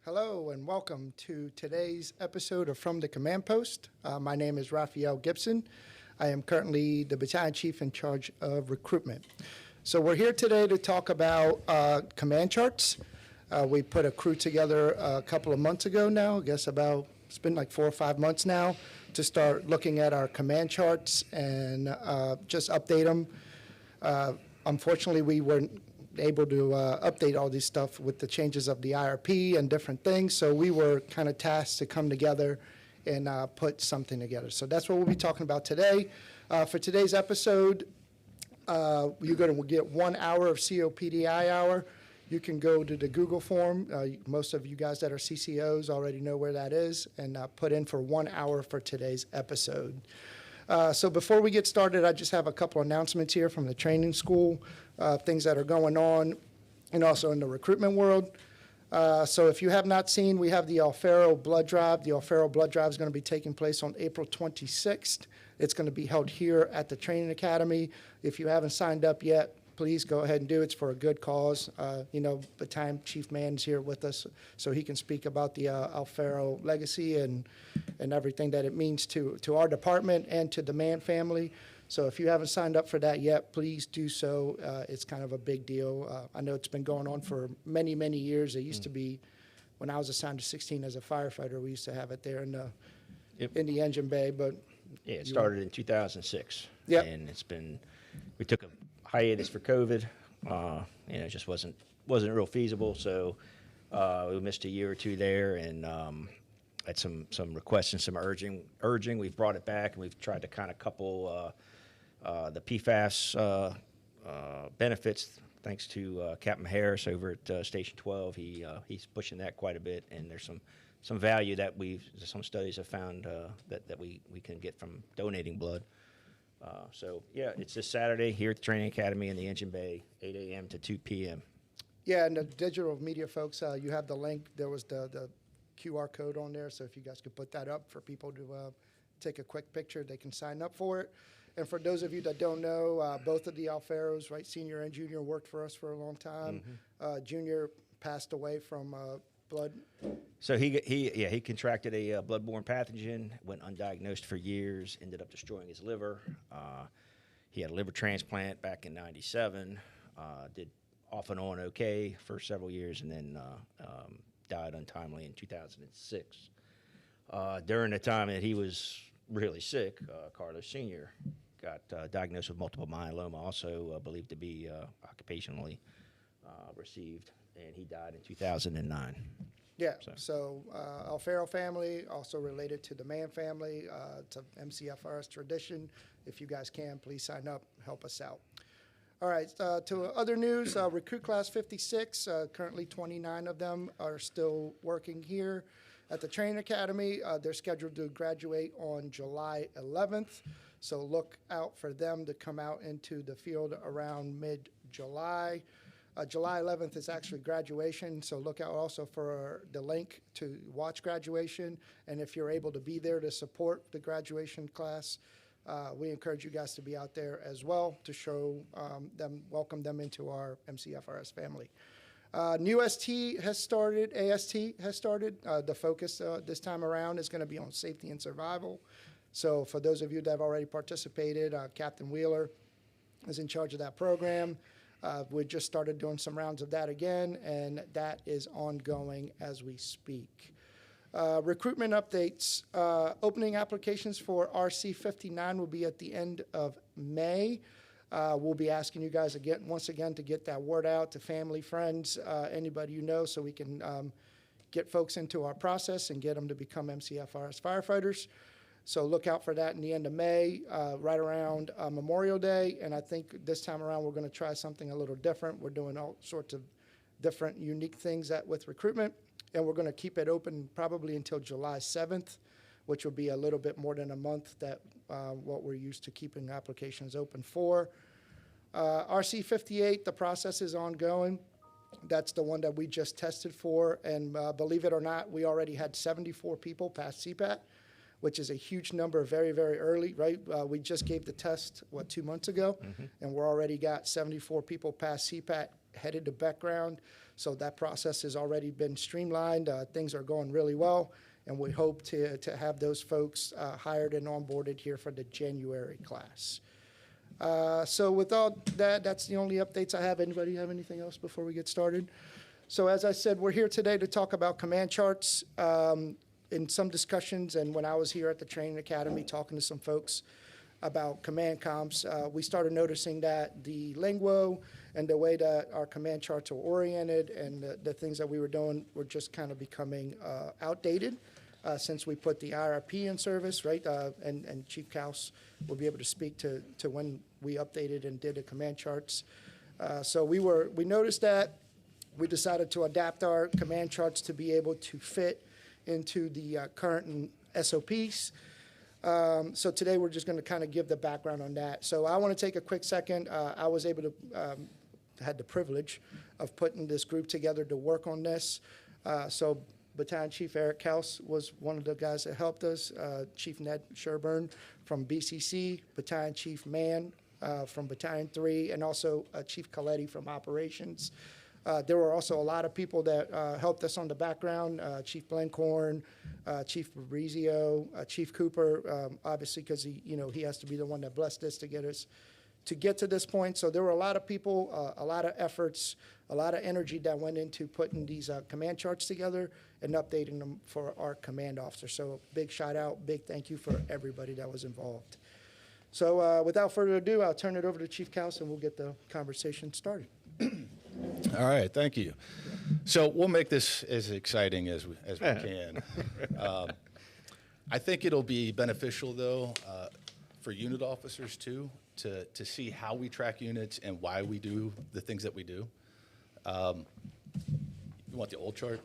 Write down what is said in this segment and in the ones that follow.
Hello and welcome to today's episode of From the Command Post. My name is Raphael Gibson. I am currently the Battalion Chief in charge of recruitment. So we're here today to talk about command charts. We put a crew together a couple of months ago now, I guess it's been like 4 or 5 months now, to start looking at our command charts and just update them. Unfortunately, we weren't able to update all this stuff with the changes of the IRP and different things, so we were kind of tasked to come together and put something together. So that's what we'll be talking about today. For today's episode, you're going to get 1 hour of COPDI hour. You can go to the Google form. Most of you guys that are CCOs already know where that is, and put in for 1 hour for today's episode. So before we get started, I just have a couple announcements here from the training school, things that are going on, and also in the recruitment world. So if you have not seen, we have the Alfaro Blood Drive. The Alfaro Blood Drive is going to be taking place on April 26th. It's going to be held here at the Training Academy. If you haven't signed up yet, please go ahead and do it. It's for a good cause. Battalion Chief Mann's here with us, so he can speak about the Alfaro legacy and everything that it means to our department and to the Mann family. So if you haven't signed up for that yet, please do so. It's kind of a big deal. I know it's been going on for many, many years. It used to be, when I was assigned to 16 as a firefighter, we used to have it there in the engine bay. But yeah, it started in 2006. Yeah, and we took a hiatus for COVID. It just wasn't real feasible. So we missed a year or two there, and had some requests and some urging. We've brought it back, and we've tried to kind of couple the PFAS benefits. Thanks to Captain Harris over at Station 12, he's pushing that quite a bit, and there's some value that some studies have found that we can get from donating blood. It's this Saturday here at the Training Academy in the Engine Bay, 8 a.m. to 2 p.m. Yeah, and the digital media folks, you have the link. There was the QR code on there, so if you guys could put that up for people to take a quick picture, they can sign up for it. And for those of you that don't know, both of the Alfaros, right, senior and junior, worked for us for a long time. Mm-hmm. Junior passed away from blood. So he contracted a bloodborne pathogen, went undiagnosed for years, ended up destroying his liver. He had a liver transplant back in '97, did off and on okay for several years, and then died untimely in 2006. During the time that he was really sick, Carlos Sr. got diagnosed with multiple myeloma, also believed to be occupationally received, and he died in 2009. Yeah, so Alfaro family, also related to the Mann family. It's an MCFRS tradition. If you guys can, please sign up, help us out. All right, to other news, Recruit Class 56, currently 29 of them are still working here at the Training Academy. They're scheduled to graduate on July 11th, so look out for them to come out into the field around mid-July. July 11th is actually graduation, so look out also for the link to watch graduation. And if you're able to be there to support the graduation class, we encourage you guys to be out there as well to show welcome them into our MCFRS family. New ST has started, AST has started. The focus this time around is going to be on safety and survival. So for those of you that have already participated, Captain Wheeler is in charge of that program. We just started doing some rounds of that again, and that is ongoing as we speak. Recruitment updates. Opening applications for RC59 will be at the end of May. We'll be asking you guys once again to get that word out to family, friends, anybody you know, so we can get folks into our process and get them to become MCFRS firefighters. So look out for that in the end of May, right around Memorial Day. And I think this time around we're going to try something a little different. We're doing all sorts of different unique things with recruitment. And we're going to keep it open probably until July 7th, which will be a little bit more than a month that what we're used to keeping applications open for. RC58, the process is ongoing. That's the one that we just tested for. And believe it or not, we already had 74 people pass CPAT, which is a huge number very, very early, right? We just gave the test, 2 months ago, and we're already got 74 people pass CPAT headed to background. So that process has already been streamlined. Things are going really well, and we hope to have those folks hired and onboarded here for the January class. So with all that, that's the only updates I have. Anybody have anything else before we get started? So as I said, we're here today to talk about command charts. In some discussions, and when I was here at the training academy talking to some folks about command comps, we started noticing that the lingo and the way that our command charts are oriented and the things that we were doing were just kind of becoming outdated since we put the IRP in service, right? And Chief Couse will be able to speak to when we updated and did the command charts. So we noticed that. We decided to adapt our command charts to be able to fit into the current SOPs. So today we're just going to kind of give the background on that. So I want to take a quick second. I was able to, had the privilege of putting this group together to work on this. So Battalion Chief Erik Couse was one of the guys that helped us. Chief Ned Sherburne from BCC, Battalion Chief Mann from Battalion 3, and also Chief Coletti from Operations. There were also a lot of people that helped us on the background, Chief Blencorn, Chief Fabrizio, Chief Cooper, obviously because he has to be the one that blessed us to get us to get to this point. So there were a lot of people, a lot of efforts, a lot of energy that went into putting these command charts together and updating them for our command officers. So big shout out, big thank you for everybody that was involved. So without further ado, I'll turn it over to Chief Couse and we'll get the conversation started. All right, thank you. So we'll make this as exciting as we can. I think it'll be beneficial, though, for unit officers, too, to see how we track units and why we do the things that we do. You want the old chart?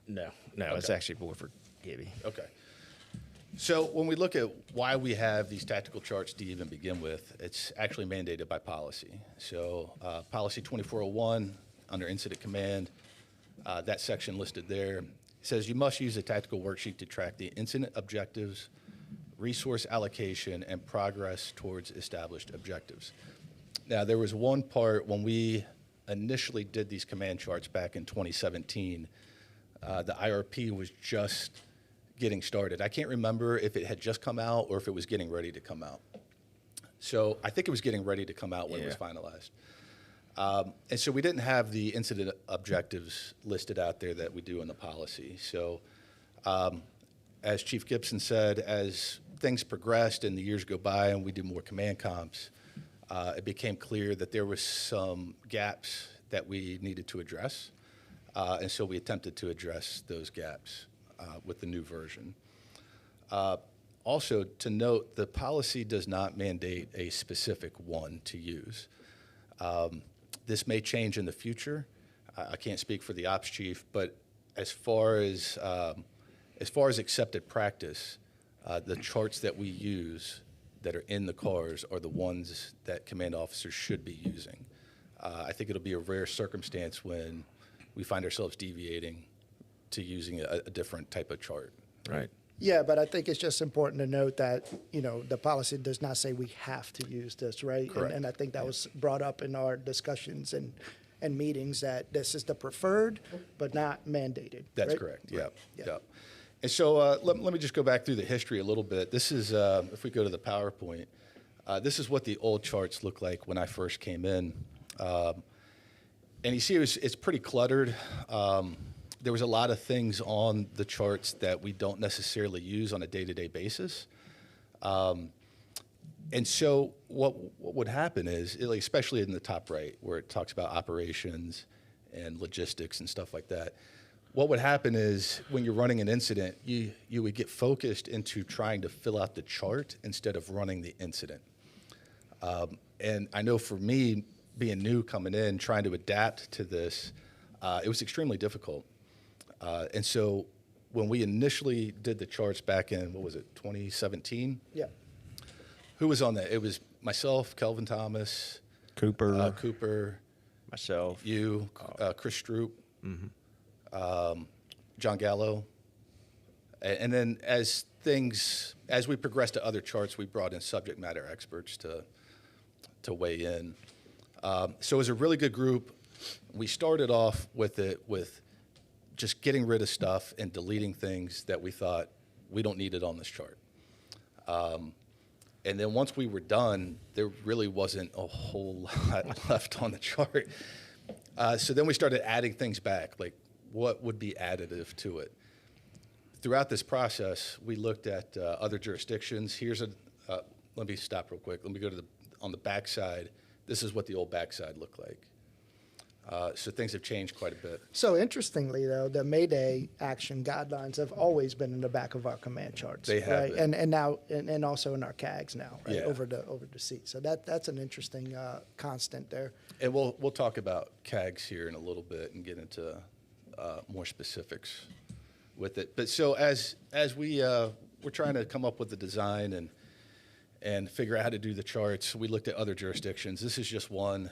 No, Okay. It's actually more for Gibby. Okay. So when we look at why we have these tactical charts to even begin with, it's actually mandated by policy. So policy 2401 under incident command, that section listed there says you must use a tactical worksheet to track the incident objectives, resource allocation, and progress towards established objectives. Now, there was one part when we initially did these command charts back in 2017, the IRP was just getting started. I can't remember if it had just come out or if it was getting ready to come out. So I think it was getting ready to come out when it was finalized. And so we didn't have the incident objectives listed out there that we do in the policy. So as Chief Gibson said, as things progressed and the years go by and we do more command comps, it became clear that there were some gaps that we needed to address. And so we attempted to address those gaps with the new version. Also, to note, the policy does not mandate a specific one to use. This may change in the future. I can't speak for the ops chief, but as far as accepted practice, the charts that we use that are in the cars are the ones that command officers should be using. I think it'll be a rare circumstance when we find ourselves deviating to using a different type of chart. Right. Yeah, but I think it's just important to note that, the policy does not say we have to use this, right? Correct. And I think that was brought up in our discussions and meetings that this is the preferred but not mandated. That's right? correct, yeah. Yeah. Yeah. And so let me just go back through the history a little bit. This is, if we go to the PowerPoint, This is what the old charts look like when I first came in. And you see it's pretty cluttered. There was a lot of things on the charts that we don't necessarily use on a day-to-day basis. And so what would happen is, especially in the top right, where it talks about operations and logistics and stuff like that, what would happen is when you're running an incident, you would get focused into trying to fill out the chart instead of running the incident. And I know for me, being new coming in, trying to adapt to this, it was extremely difficult. And so when we initially did the charts back in, 2017? Yeah. Who was on that? It was myself, Kelvin Thomas, Cooper, myself, you, Chris Stroop, John Gallo. And then as we progressed to other charts, we brought in subject matter experts to weigh in. So it was a really good group. We started off with just getting rid of stuff and deleting things that we thought we don't need it on this chart. And then once we were done, there really wasn't a whole lot left on the chart. So then we started adding things back, like what would be additive to it. Throughout this process, we looked at other jurisdictions. Let me stop real quick. Let me go on the backside. This is what the old backside looked like. So things have changed quite a bit. So interestingly, though, the Mayday action guidelines have always been in the back of our command charts. They have right? been. And now and also in our CAGs now, right? Yeah. Over the seat. So that's an interesting constant there. And we'll talk about CAGs here in a little bit and get into more specifics with it. But so as we're trying to come up with the design and figure out how to do the charts, we looked at other jurisdictions. This is just one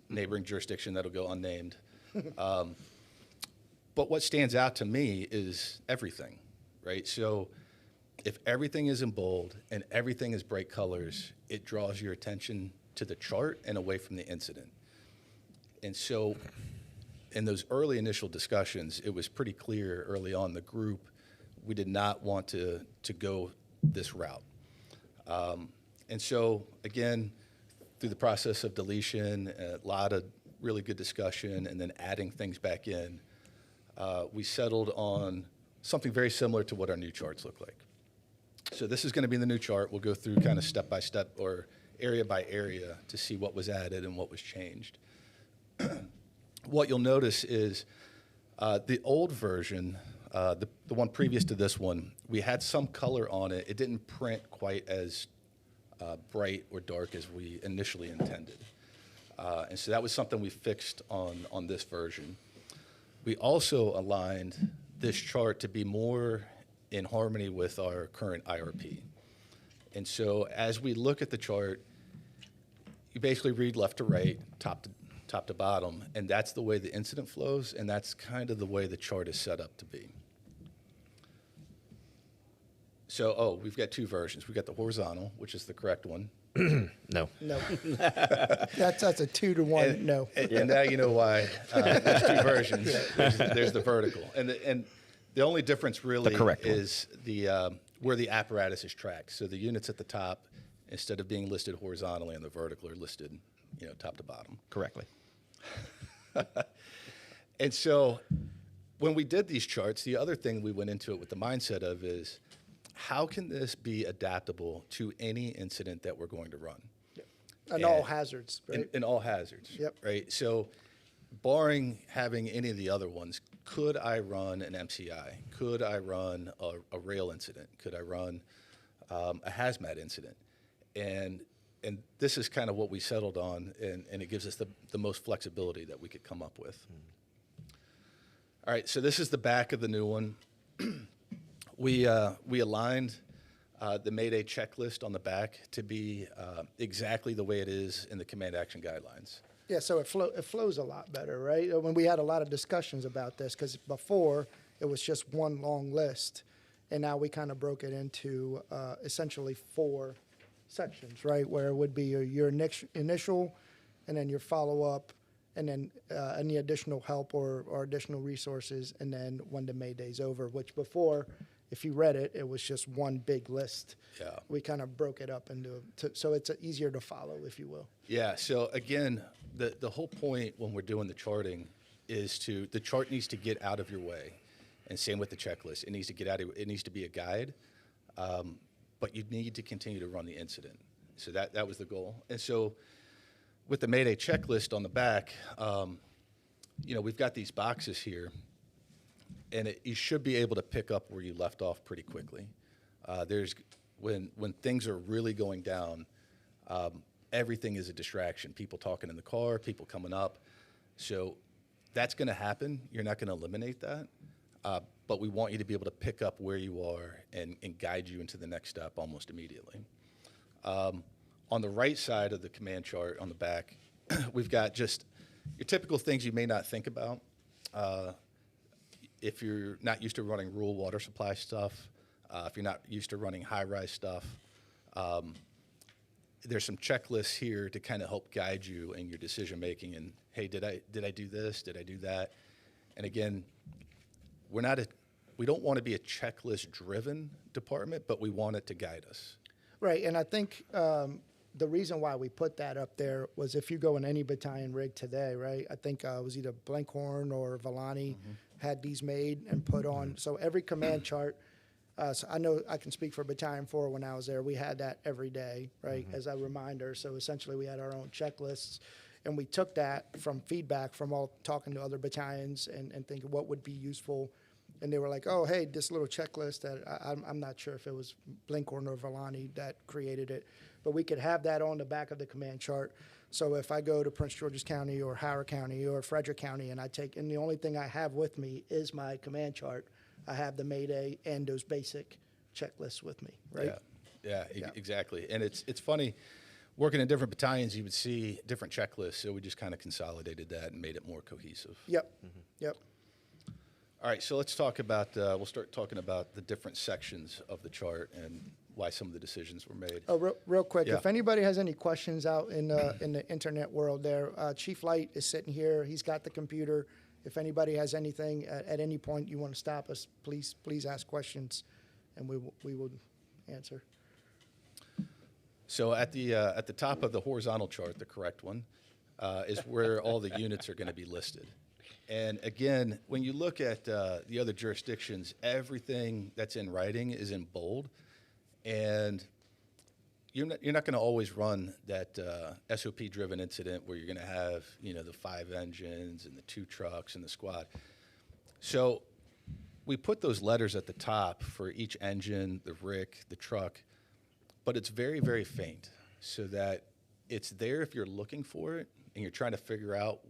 neighboring jurisdiction that'll go unnamed. But what stands out to me is everything, right? So if everything is in bold and everything is bright colors, it draws your attention to the chart and away from the incident. And so in those early initial discussions, it was pretty clear early on the group, we did not want to go this route. And so again, through the process of deletion, a lot of really good discussion, and then adding things back in, we settled on something very similar to what our new charts look like. So this is going to be the new chart. We'll go through kind of step by step or area by area to see what was added and what was changed. What you'll notice is the old version, the one previous to this one, we had some color on it. It didn't print quite as bright or dark as we initially intended. And so that was something we fixed on this version. We also aligned this chart to be more in harmony with our current IRP. And so as we look at the chart, you basically read left to right, top to bottom, and that's the way the incident flows, and that's kind of the way the chart is set up to be. So, we've got two versions. We've got the horizontal, which is the correct one. No. No. That's a 2-to-1 no. And now you know why there's two versions. There's the vertical. And the only difference really is where the apparatus is tracked. So the units at the top, instead of being listed horizontally on the vertical, are listed, top to bottom. Correctly. And so when we did these charts, the other thing we went into it with the mindset of is, how can this be adaptable to any incident that we're going to run? Yep. And all hazards, right? In all hazards, yep. Right? So barring having any of the other ones, could I run an MCI? Could I run a rail incident? Could I run a hazmat incident? And this is kind of what we settled on, and it gives us the most flexibility that we could come up with. All right, so this is the back of the new one. We aligned the Mayday checklist on the back to be exactly the way it is in the command action guidelines. Yeah, so it flows a lot better, right? When we had a lot of discussions about this, because before it was just one long list, and now we kind of broke it into essentially 4 sections, right? Where it would be your initial, and then your follow-up, and then any additional help or additional resources, and then when the Mayday's over, which before if you read it, it was just one big list. Yeah. We kind of broke it up so it's easier to follow, if you will. Yeah. So again, the whole point when we're doing the charting is the chart needs to get out of your way, and same with the checklist. It needs to get out of. It needs to be a guide, but you need to continue to run the incident. So that was the goal. And so with the Mayday checklist on the back, we've got these boxes here, and you should be able to pick up where you left off pretty quickly. When things are really going down, everything is a distraction. People talking in the car, people coming up. So that's going to happen. You're not going to eliminate that. But we want you to be able to pick up where you are and guide you into the next step almost immediately. On the right side of the command chart on the back, we've got just your typical things you may not think about. If you're not used to running rural water supply stuff, if you're not used to running high-rise stuff, there's some checklists here to kind of help guide you in your decision-making. And, hey, did I do this? Did I do that? And again, we don't want to be a checklist-driven department, but we want it to guide us. Right, and I think the reason why we put that up there was if you go in any battalion rig today, right, I think it was either Blenkhorn or Villani had these made and put on. So every command chart, so I know I can speak for Battalion 4 when I was there, we had that every day, right, as a reminder. So essentially we had our own checklists, and we took that from feedback from all talking to other battalions and thinking what would be useful. And they were like, oh, hey, this little checklist that I'm not sure if it was Blenkhorn or Villani that created it, but we could have that on the back of the command chart. So if I go to Prince George's County or Howard County or Frederick County and and the only thing I have with me is my command chart, I have the Mayday and those basic checklists with me, right? Yeah, exactly. And it's funny, working in different battalions, you would see different checklists, so we just kind of consolidated that and made it more cohesive. Yep, yep. All right, so let's talk about, we'll start talking about the different sections of the chart and why some of the decisions were made. Oh, real quick, Yeah. if anybody has any questions out in the internet world there, Chief Light is sitting here. He's got the computer. If anybody has anything at any point you want to stop us, please ask questions, and we will answer. So at the top of the horizontal chart, the correct one, is where all the units are going to be listed. And again, when you look at the other jurisdictions, everything that's in writing is in bold, and you're not going to always run that SOP-driven incident where you're going to have the 5 engines and the 2 trucks and the squad. So we put those letters at the top for each engine, the RIC, the truck, but it's very, very faint, so that it's there if you're looking for it and you're trying to figure out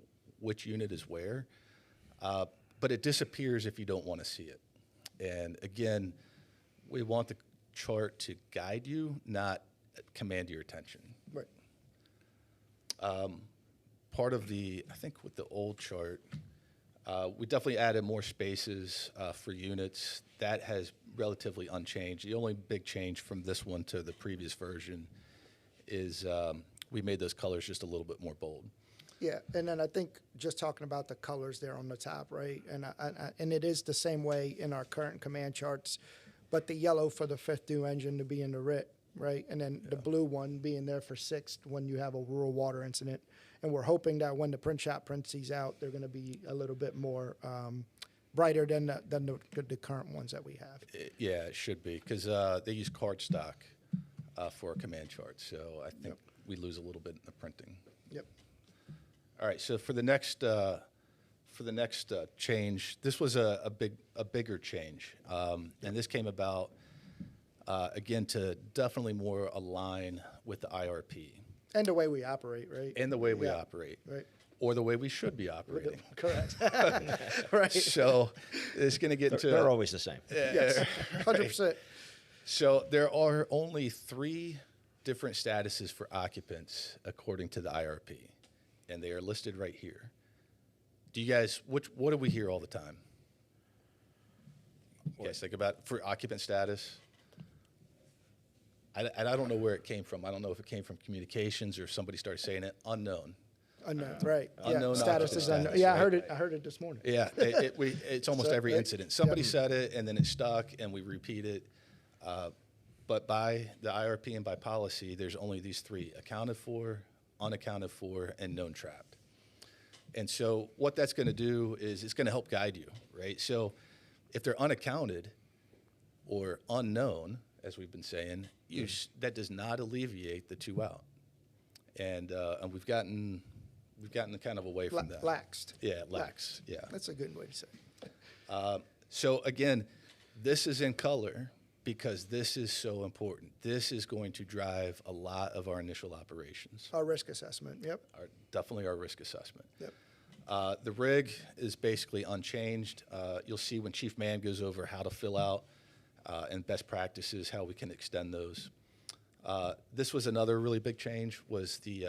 which unit is where. But it disappears if you don't want to see it. And again, we want the chart to guide you, not command your attention. Right. Part of I think with the old chart, we definitely added more spaces for units. That has relatively unchanged. The only big change from this one to the previous version is we made those colors just a little bit more bold. Yeah, and then I think just talking about the colors there on the top, right? And it is the same way in our current command charts, but the yellow for the 5th due engine to be in the RIT, right? And then the blue one being there for 6th when you have a rural water incident. And we're hoping that when the print shop prints these out, they're going to be a little bit more brighter than the current ones that we have. Yeah, it should be, because they use cardstock for a command chart, so I think we lose a little bit in the printing. Yep. All right, so for the next change, this was a bigger change, and this came about again to definitely more align with the IRP And the way we operate, right? and the way we operate, Right. or the way we should be operating. Correct. Right. So it's going to get into They're always the same. Yes. 100%. So there are only 3 different statuses for occupants according to the IRP, and they are listed right here. Do you guys, what do we hear all the time? You guys think about for occupant status? I don't know where it came from. I don't know if it came from communications or if somebody started saying it. Unknown. Unknown, right. Unknown Status occupant is unknown. status, Yeah, right? I heard it this morning. Yeah, it's almost So, every right. incident. Somebody said it, and then it stuck, and we repeat it. But by the IRP and by policy, there's only these three: accounted for, unaccounted for, and known trapped. And so what that's going to do is it's going to help guide you, right? So if they're unaccounted or unknown, as we've been saying, that does not alleviate the two out. And we've gotten kind of away from that. Laxed. Yeah, lax. Yeah. That's a good way to say it. So again, this is in color because this is so important. This is going to drive a lot of our initial operations. Our risk assessment, yep. Definitely our risk assessment. Yep. The rig is basically unchanged. You'll see when Chief Mann goes over how to fill out and best practices, how we can extend those. This was another really big change, was the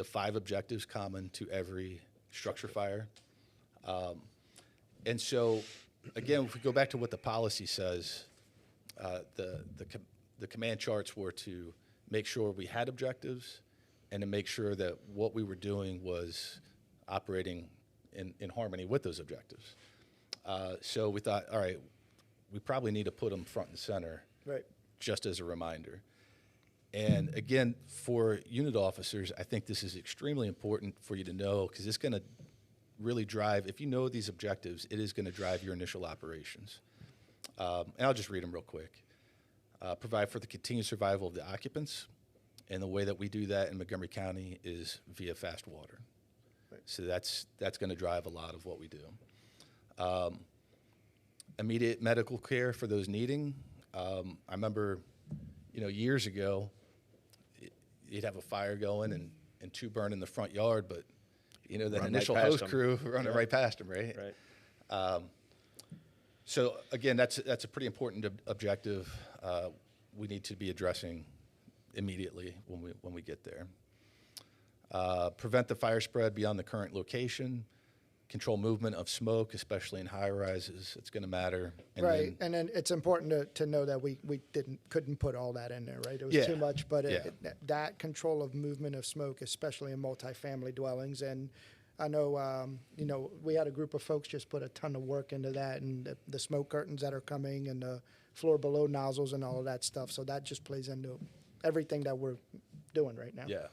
5 objectives common to every structure fire. And so, again, if we go back to what the policy says, the command charts were to make sure we had objectives and to make sure that what we were doing was operating in harmony with those objectives. So we thought, all right, we probably need to put them front and center, Right. just as a reminder. And again, for unit officers, I think this is extremely important for you to know, because it's going to really drive, if you know these objectives, it is going to drive your initial operations. And I'll just read them real quick. Provide for the continued survival of the occupants. And the way that we do that in Montgomery County is via fast water. Right. So that's going to drive a lot of what we do. Immediate medical care for those needing. I remember, years ago, you'd have a fire going and 2 burn in the front yard, but that Run initial right past hose them. crew running right past them, right? Right. So again, that's a pretty important objective. We need to be addressing immediately when we get there. Prevent the fire spread beyond the current location. Control movement of smoke, especially in high rises. It's going to matter. And Right, and then it's important to know that we couldn't put all that in there, right? It was Yeah. too much, but Yeah. that control of movement of smoke, especially in multifamily dwellings, and I know, we had a group of folks just put a ton of work into that, and the smoke curtains that are coming, and the floor below nozzles, and all of that stuff. So that just plays into everything that we're doing right now. Yeah,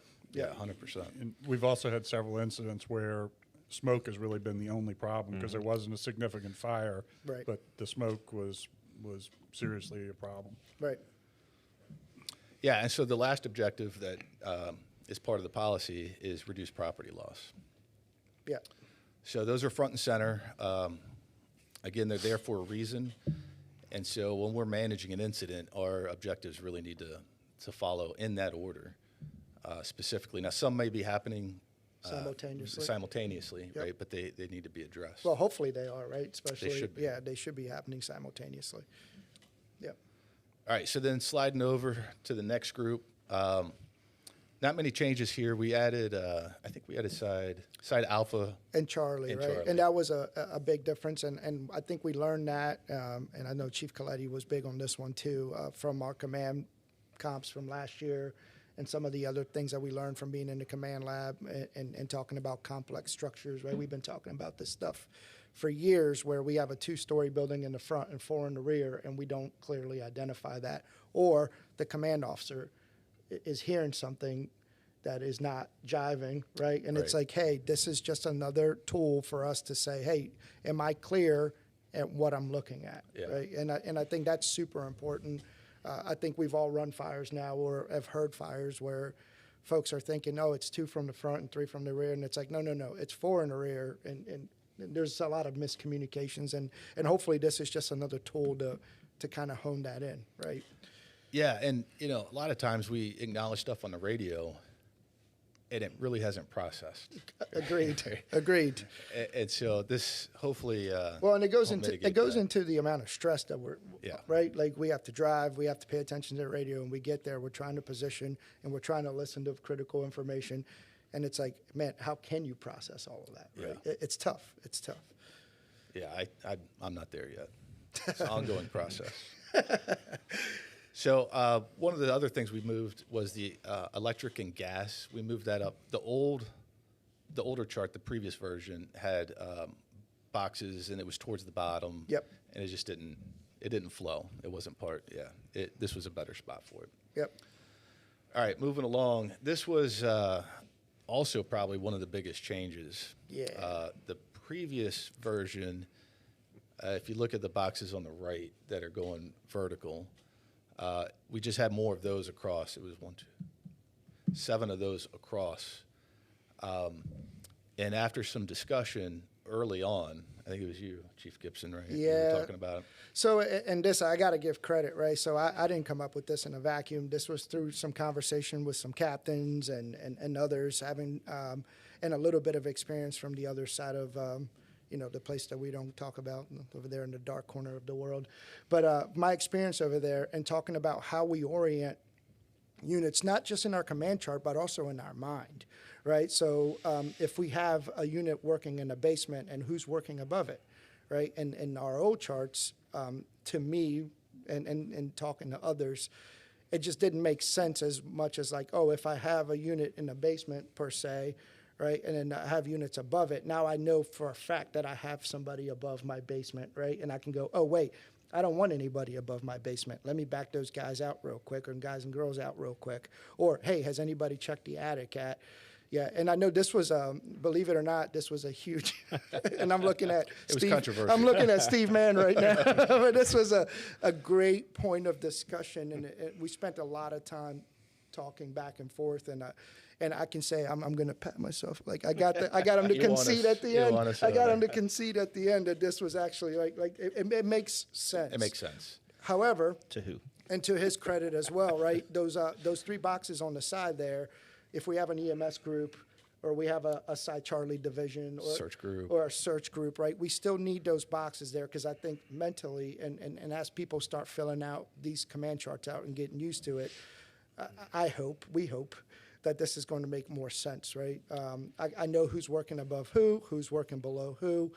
100%. And we've also had several incidents where smoke has really been the only problem because there wasn't a significant fire, Right. but the smoke was seriously a problem. Right. Yeah, and so the last objective that is part of the policy is reduce property loss. Yeah. So those are front and center. Again, they're there for a reason. And so when we're managing an incident, our objectives really need to follow in that order specifically. Now, some may be happening Simultaneously. Yep. right? But they need to be addressed. Well, hopefully they are, right? Especially, should be. yeah, they should be happening simultaneously. Yep. All right, so then sliding over to the next group. Not many changes here. We added, I think we added side alpha. And Charlie, And right? Charlie. And that was a big difference, and I think we learned that, and I know Chief Coletti was big on this one too, from our command comps from last year, and some of the other things that we learned from being in the command lab and talking about complex structures, right? We've been talking about this stuff for years, where we have a 2-story building in the front and 4 in the rear, and we don't clearly identify that, or the command officer is hearing something that is not jiving, right? And it's Right. like, hey, this is just another tool for us to say, hey, am I clear at what I'm looking at, Yeah. right? And I think that's super important. I think we've all run fires now or have heard fires where folks are thinking, oh, it's 2 from the front and 3 from the rear, and it's like, no, it's 4 in the rear, and there's a lot of miscommunications, and hopefully this is just another tool to kind of hone that in, right? Yeah, and a lot of times we acknowledge stuff on the radio, and it really hasn't processed. Agreed. And so this hopefully. Well, and it goes will into mitigate that. into the amount of stress that we're Yeah. right. Like we have to drive, we have to pay attention to the radio, and we get there, we're trying to position, and we're trying to listen to critical information, and it's like, man, how can you process all of that? Right? Yeah. It's tough. It's tough. Yeah, I'm not there yet. It's an ongoing process. So one of the other things we moved was the electric and gas. We moved that up. The old the older chart, the previous version, had boxes, and it was towards the bottom. Yep. And it just didn't flow. It wasn't part. Yeah. This was a better spot for it. Yep. All right, moving along. This was also probably one of the biggest changes. Yeah. The previous version, if you look at the boxes on the right that are going vertical, we just had more of those across. It was 7 of those across. And after some discussion early on, I think it was you, Chief Gibson, right? You Yeah. were talking about it. So, and this, I got to give credit, right? So I didn't come up with this in a vacuum. This was through some conversation with some captains and others having, and a little bit of experience from the other side of, the place that we don't talk about over there in the dark corner of the world. But my experience over there and talking about how we orient units, not just in our command chart, but also in our mind, right? So if we have a unit working in a basement and who's working above it, right? And in our old charts, to me, and talking to others, it just didn't make sense as much as like, oh, if I have a unit in a basement per se, right, and then I have units above it, now I know for a fact that I have somebody above my basement, right? And I can go, oh, wait, I don't want anybody above my basement. Let me back those guys out real quick, or guys and girls out real quick. Or, hey, has anybody checked the attic at? Yeah, and I know this was, believe it or not, this was a huge, and I'm looking at It was controversial. I'm looking at Steve Mann right now. But this was a great point of discussion, and we spent a lot of time talking back and forth, and I can say I'm going to pat myself. Like I got him to concede at the end. I got him to concede at the end that this was actually like it makes sense. It makes sense. However, To who? and to his credit as well, right? Those 3 boxes on the side there, if we have an EMS group or we have a Side Charlie division or Search group. or a search group, right? We still need those boxes there because I think mentally and as people start filling out these command charts out and getting used to it, we hope that this is going to make more sense, right? I know who's working above who's working below who.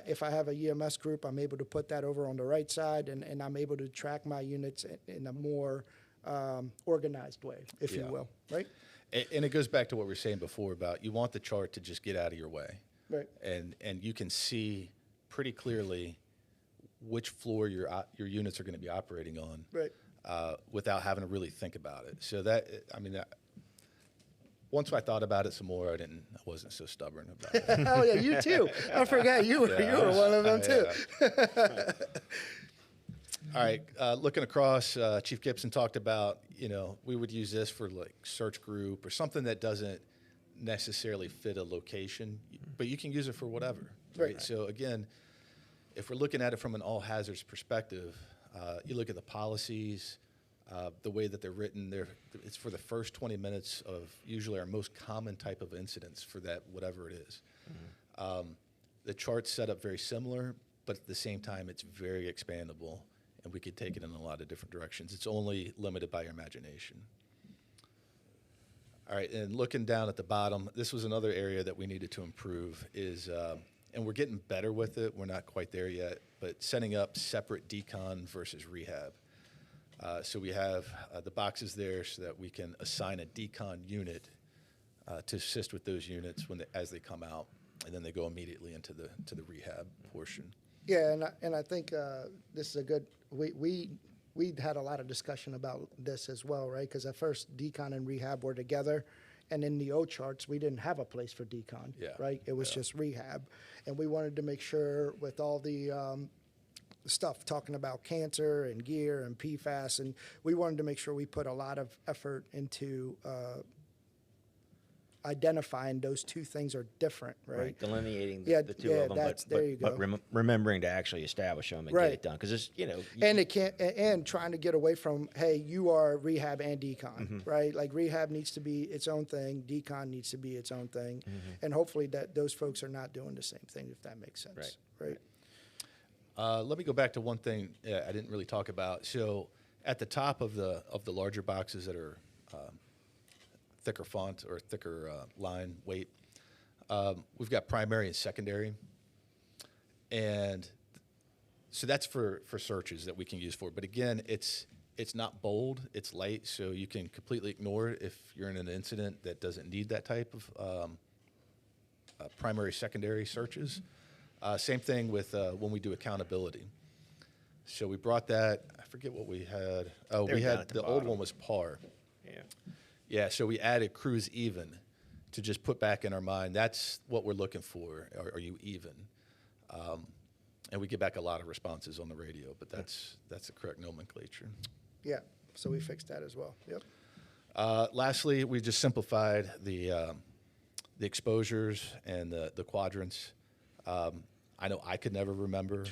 If I have a EMS group, I'm able to put that over on the right side, and I'm able to track my units in a more organized way, if you Yeah. will, right? And it goes back to what we were saying before about you want the chart to just get out of your way. Right. And you can see pretty clearly which floor your units are going to be operating on. Right. Without having to really think about it. So once I thought about it some more, I wasn't so stubborn about it. Oh yeah, you too. I forgot you were one of them too. Yeah. All right, looking across, Chief Gibson talked about, we would use this for like search group or something that doesn't necessarily fit a location, but you can use it for whatever, right? So again, if we're looking at it from an all hazards perspective, you look at the policies, the way that they're written, it's for the first 20 minutes of usually our most common type of incidents for that, whatever it is. Mm-hmm. The chart's set up very similar, but at the same time, it's very expandable, and we could take it in a lot of different directions. It's only limited by your imagination. All right, and looking down at the bottom, this was another area that we needed to improve and we're getting better with it. We're not quite there yet, but setting up separate decon versus rehab. So we have the boxes there so that we can assign a decon unit to assist with those units as they come out, and then they go immediately into the rehab portion. Yeah, and I think this is a good. We had a lot of discussion about this as well, right? Because at first decon and rehab were together, and in the O charts we didn't have a place for decon, right? It was just rehab, and we wanted to make sure with all the stuff talking about cancer and gear and PFAS, and we wanted to make sure we put a lot of effort into identifying those two things are different, right? Delineating Yeah, the two yeah, of them, that's- but there you go. remembering to actually establish them and Right. get it done. Because it's, And it can't, and trying to get away from, hey, you are rehab and decon, right? Like rehab needs to be its own thing, decon needs to be its own thing, and hopefully that those folks are not doing the same thing, if that makes sense, right? Let me go back to one thing I didn't really talk about. So at the top of the larger boxes that are thicker font or thicker line weight, we've got primary and secondary, and so that's for searches that we can use for. But again, it's not bold, it's light, so you can completely ignore it if you're in an incident that doesn't need that type of primary, secondary searches. Same thing with when we do accountability. So we brought that, I forget what we had. Oh, They're we down had, at the the old bottom. one was par. Yeah. Yeah, so we added cruise even to just put back in our mind, that's what we're looking for. Are you even? And we get back a lot of responses on the radio, but that's the correct nomenclature. Yeah, so we fixed that as well. Yep. Lastly, we just simplified the exposures and the quadrants. I know I could never remember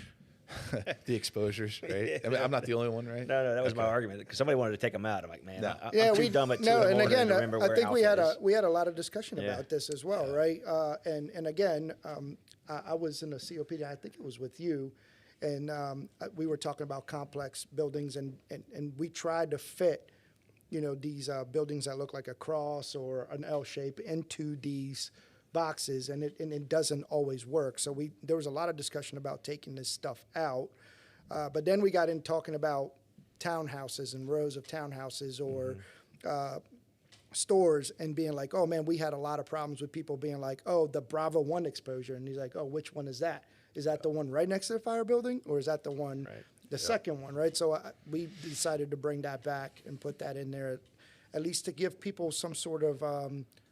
the exposures, right? I mean, I'm not the only one, right? No, that was my Okay. argument because somebody wanted to take them out. I'm like, man, No. I'm too dumb at 2 in the and morning again, to remember I where think we alpha is. we had a lot of discussion Yeah. about this as well, right? And again, I was in a COPD. I think it was with you, and we were talking about complex buildings, and we tried to fit, these buildings that look like a cross or an L shape into these boxes, and it doesn't always work. So there was a lot of discussion about taking this stuff out. But then we got in talking about townhouses and rows of townhouses or stores and being like, oh, man, we had a lot of problems with people being like, oh, the Bravo 1 exposure. And he's like, oh, which one is that? Is that the one right next to the fire building or is that the one, Right. the second one, right? So we decided to bring that back and put that in there, at least to give people some sort of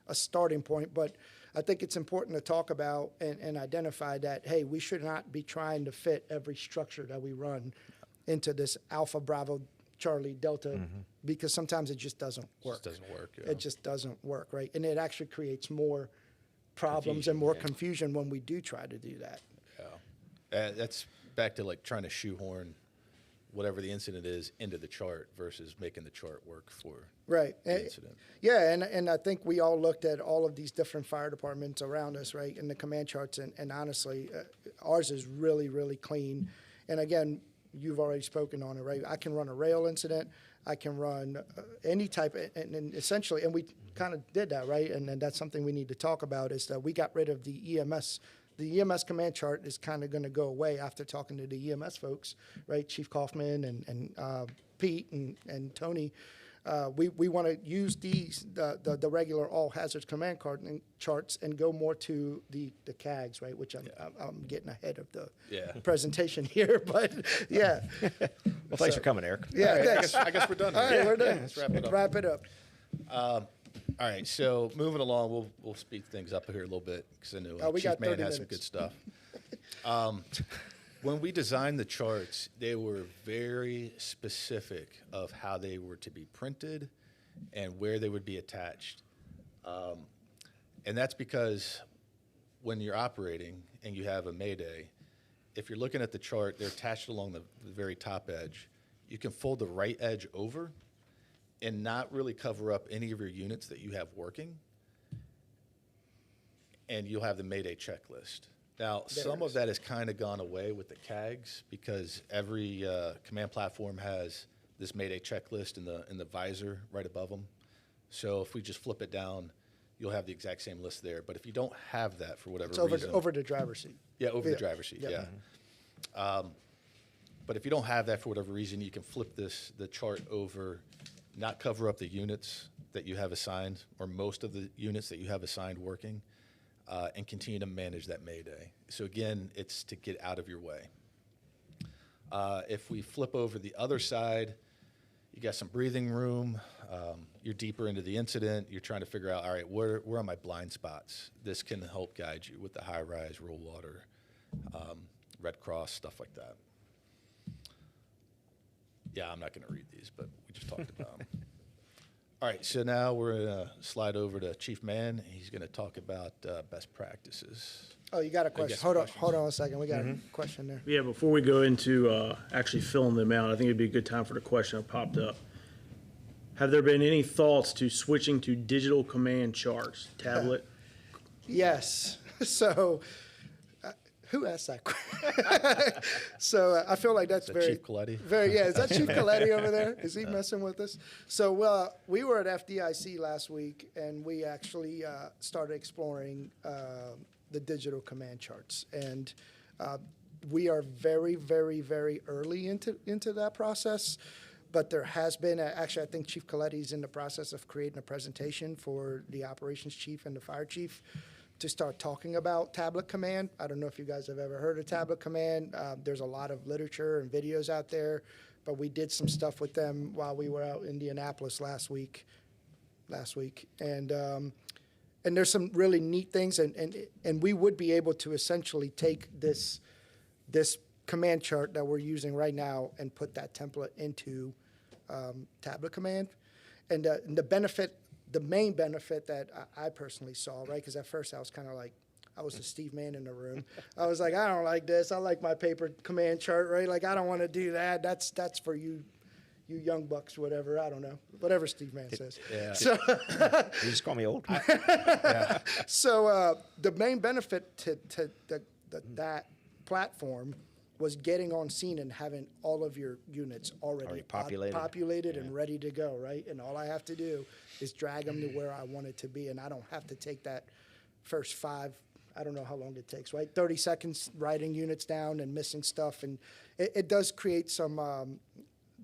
a starting point. But I think it's important to talk about and identify that, hey, we should not be trying to fit every structure that we run into this Alpha, Bravo, Charlie, Delta, because sometimes it just doesn't work. Just doesn't work. Yeah. It just doesn't work, right? And it actually creates more problems and more confusion when we do try to do that. Yeah. That's back to like trying to shoehorn whatever the incident is into the chart versus making the chart work for Right. the incident. Yeah, and I think we all looked at all of these different fire departments around us, right, and the command charts, and honestly, ours is really, really clean. And again, you've already spoken on it, right? I can run a rail incident. I can run any type, and essentially, and we kind of did that, right? And that's something we need to talk about is that we got rid of the EMS. The EMS command chart is kind of going to go away after talking to the EMS folks, right? Chief Kaufman and Pete and Tony. We want to use the regular all hazards command charts and go more to the CAGs, right? Which I'm getting ahead of the presentation here, but yeah. Well, thanks for coming, Eric. Yeah, All right, thanks. I guess we're done. All right, we're done. Let's wrap it up. Wrap it up. All right, so moving along, we'll speed things up here a little bit because I know we Chief got Mann 30 has some minutes. good stuff. When we designed the charts, they were very specific of how they were to be printed and where they would be attached. And that's because when you're operating and you have a mayday, if you're looking at the chart, they're attached along the very top edge. You can fold the right edge over and not really cover up any of your units that you have working, and you'll have the Mayday checklist. Now, some of that has kind of gone away with the CAGs because every command platform has this Mayday checklist in the visor right above them. So if we just flip it down, you'll have the exact same list there. But if you don't have that for whatever It's reason, over the driver's seat. yeah, over Yeah. the driver's seat, Yeah. yeah. But if you don't have that for whatever reason, you can flip the chart over, not cover up the units that you have assigned, or most of the units that you have assigned working, and continue to manage that Mayday. So again, it's to get out of your way. If we flip over the other side, you got some breathing room. You're deeper into the incident. You're trying to figure out, all right, where are my blind spots? This can help guide you with the high-rise, roll water, Red Cross, stuff like that. Yeah, I'm not going to read these, but we just talked about them. All right, so now we're going to slide over to Chief Mann. He's going to talk about best practices. Oh, you got a got question? some Hold on a second. We got a question there. Yeah, before we go into actually filling them out, I think it'd be a good time for the question that popped up. Have there been any thoughts to switching to digital command charts, tablet? Yes. So, who asked that question? So I feel like that's that very Chief Coletti? Very, yeah. Is that Chief Coletti over there? Is he messing with us? So we were at FDIC last week, and we actually started exploring the digital command charts, and we are very, very, very early into that process. But there has been, actually, I think Chief Coletti is in the process of creating a presentation for the operations chief and the fire chief to start talking about tablet command. I don't know if you guys have ever heard of tablet command. There's a lot of literature and videos out there, but we did some stuff with them while we were out in Indianapolis last week, and there's some really neat things, and we would be able to essentially take this command chart that we're using right now and put that template into tablet command, and the main benefit that I personally saw, right? Because at first I was kind of like, I was the Steve Mann in the room. I was like, I don't like this. I like my paper command chart, right? Like, I don't want to do that. That's for you young bucks, whatever. I don't know. Whatever Steve Mann says. Yeah. So, You just call me old. so the main benefit to that platform was getting on scene and having all of your units already populated. and ready to go, right? And all I have to do is drag them to where I want it to be, and I don't have to take that first 5, I don't know how long it takes, right? 30 seconds writing units down and missing stuff, and it does create some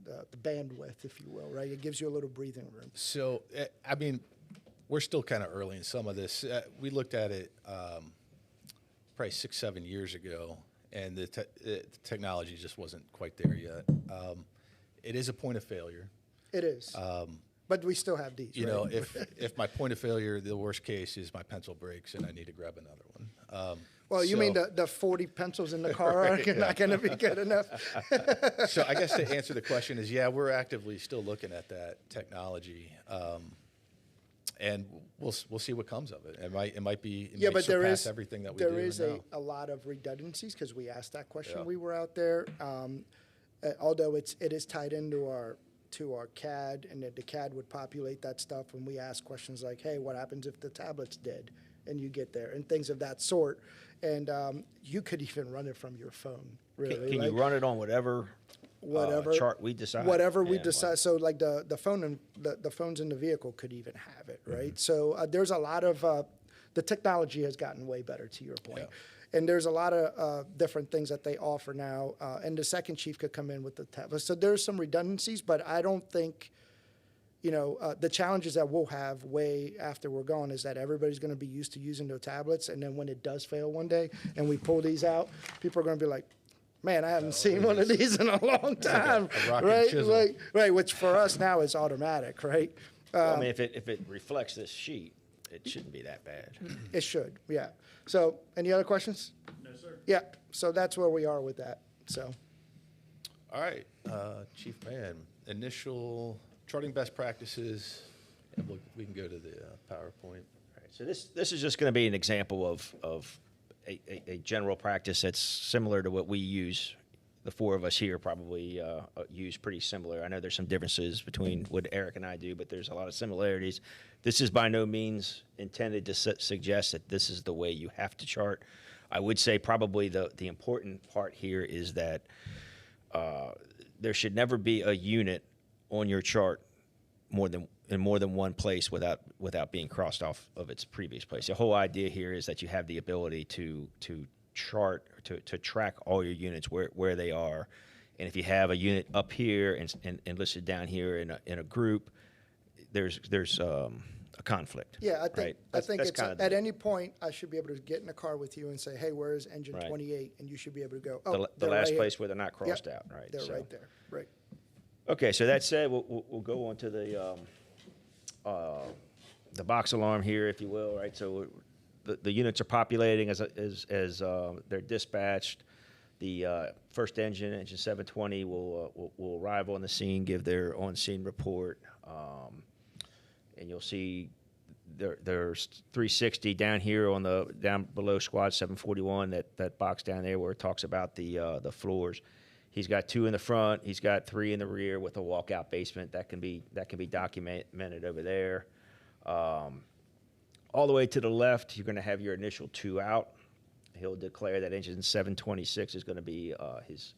the bandwidth, if you will, right? It gives you a little breathing room. So, I mean, we're still kind of early in some of this. We looked at it probably 6-7 years ago, and the technology just wasn't quite there yet. It is a point of failure. It is. But we still have these, You right? know, if my point of failure, the worst case is my pencil breaks and I need to grab another one. Well, you mean the 40 pencils in the car are not going to be good enough? So I guess to answer the question is, yeah, we're actively still looking at that technology, and we'll see what comes of it. It might surpass everything that we do now. There is a lot of redundancies because we asked that question when we were out there. Although it is tied into our CAD, and the CAD would populate that stuff when we ask questions like, hey, what happens if the tablet's dead? And you get there, and things of that sort. And you could even run it from your phone, really. Can you run it on whatever chart we decide? Whatever we decide. So like the phone and the phones in the vehicle could even have it, right? So there's a lot of the technology has gotten way better, to your point. Yeah. And there's a lot of different things that they offer now. And the second chief could come in with the tablet. So there's some redundancies, but I don't think, the challenges that we'll have way after we're gone is that everybody's going to be used to using their tablets. And then when it does fail one day and we pull these out, people are going to be like, man, I haven't seen one of these in a long time. Like a rock and chisel. Right, which for us now is automatic, right? Well, I mean, if it reflects this sheet, it shouldn't be that bad. It should, yeah. So any other questions? No, sir. Yeah, so that's where we are with that, so. All right, Chief Mann, initial charting best practices, and we can go to the PowerPoint. Right, so this is just going to be an example of a general practice that's similar to what we use. The 4 of us here probably use pretty similar. I know there's some differences between what Erik and I do, but there's a lot of similarities. This is by no means intended to suggest that this is the way you have to chart. I would say probably the important part here is that there should never be a unit on your chart in more than one place without being crossed off of its previous place. The whole idea here is that you have the ability to chart, to track all your units where they are, and if you have a unit up here and listed down here in a group, there's a conflict. Yeah, right? I think it's kind of at any point I should be able to get in a car with you and say, hey, where is engine Right. 28? And you should be able to go, oh, the they're last right place here. where they're not crossed out, right? They're So- right there, right. Okay, so that said, we'll go on to the box alarm here, if you will, right? So the units are populating as they're dispatched. The first engine 720, will arrive on the scene, give their on-scene report, and you'll see there's 360 down here down below squad 741. That box down there where it talks about the floors. He's got 2 in the front. He's got 3 in the rear with a walkout basement that can be documented over there. All the way to the left, you're going to have your initial 2 out. He'll declare that engine 726 is going to be his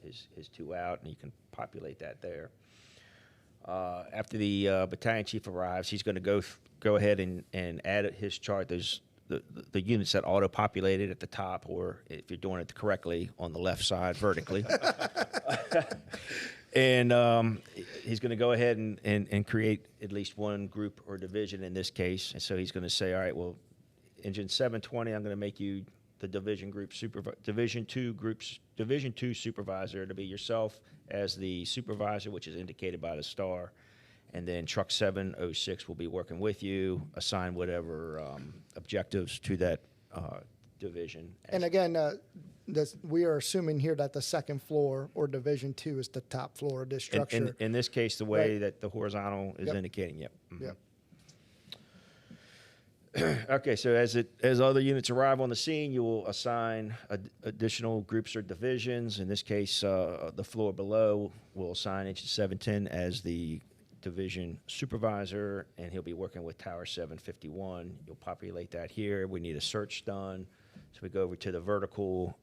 2 out, and you can populate that there. After the battalion chief arrives, he's going to go ahead and add his chart. There's the units that auto-populated at the top, or if you're doing it correctly, on the left side vertically. And he's going to go ahead and create at least one group or division in this case. And so he's going to say, all right, well, engine 720, I'm going to make you the Division two supervisor to be yourself as the supervisor, which is indicated by the star. And then truck 706 will be working with you, assign whatever objectives to that division. And again, we are assuming here that the second floor or Division 2 is the top floor of this structure. In this case, the way Right. that the horizontal is Yep. indicating, yep. Mhm. Yep. Okay, so as other units arrive on the scene, you will assign additional groups or divisions. In this case, the floor below will assign Engine 710 as the division supervisor, and he'll be working with Tower 751. You'll populate that here. We need a search done. So we go over to the vertical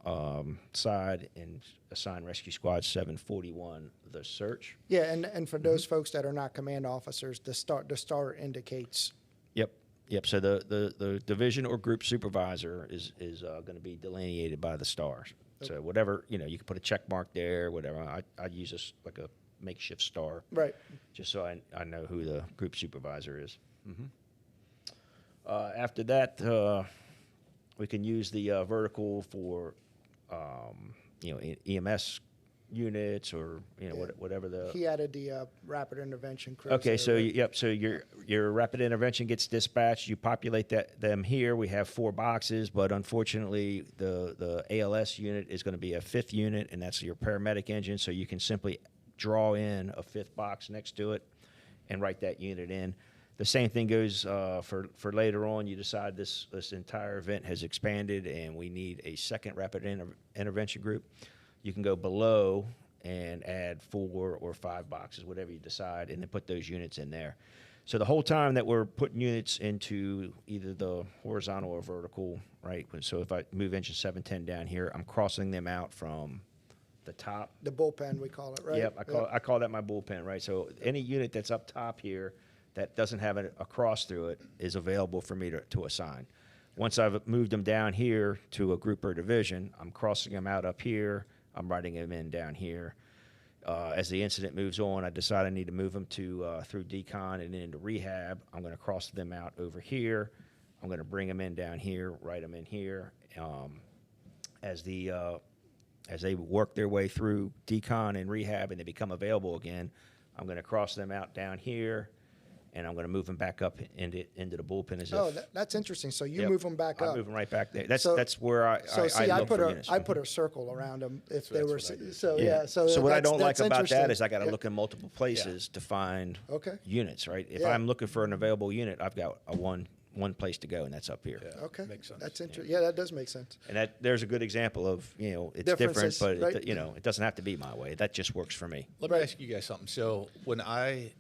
side and assign Rescue Squad 741 the search. Yeah, and for those folks that are not command officers, the star indicates. Yep. So the division or group supervisor is going to be delineated by the stars. So whatever, you can put a check mark there, whatever. I use this like a makeshift star. Right. Just so I know who the group supervisor is. After that, we can use the vertical for, EMS units or, whatever the... He added the rapid intervention crew. Okay, so so your rapid intervention gets dispatched. You populate them here. We have 4 boxes, but unfortunately, the ALS unit is going to be a 5th unit, and that's your paramedic engine. So you can simply draw in a 5th box next to it, and write that unit in. The same thing goes for later on. You decide this entire event has expanded, and we need a second rapid intervention group. You can go below and add 4 or 5 boxes, whatever you decide, and then put those units in there. So the whole time that we're putting units into either the horizontal or vertical, right? So if I move engine 710 down here, I'm crossing them out from the top. The bullpen, we call it, right? Yep, I call that my bullpen, right? So any unit that's up top here that doesn't have a cross through it is available for me to assign. Once I've moved them down here to a group or division, I'm crossing them out up here. I'm writing them in down here. As the incident moves on, I decide I need to move them through decon and into rehab. I'm going to cross them out over here. I'm going to bring them in down here, write them in here. As they work their way through decon and rehab and they become available again, I'm going to cross them out down here, and I'm going to move them back up into the bullpen as if. That's interesting. So you Yep, move them back I up. move them right back there. That's So- that's where I look for units. I put a circle around them if So they that's were. what I did. So Yeah. So what I that's- don't like that's about that interesting. is I got to Yeah. look in multiple places to find Okay. units, right? If Yeah. I'm looking for an available unit, I've got one place to go, and that's up here. Yeah. Okay, Makes sense. that's interesting. Yeah, that does make sense. And there's a good example of, it's different, Differences, but right? it doesn't have to be my way. That just works for me. Let me ask you guys something. So when I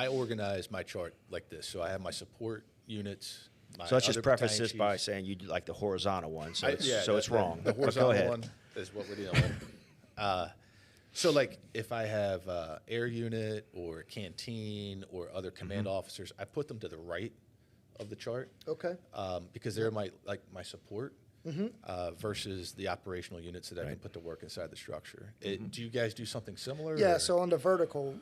organize my chart like this, so I have my support units. My So let's just other preface battalion this by chiefs. saying you like the horizontal one, so it's The wrong. horizontal Go ahead. one is what we're dealing with. So like if I have air unit or canteen or other command officers, I put them to the right of the chart. Okay. Because they're my support versus the operational units that I can put to work inside the structure. Do you guys do something similar? Yeah. or- So on the vertical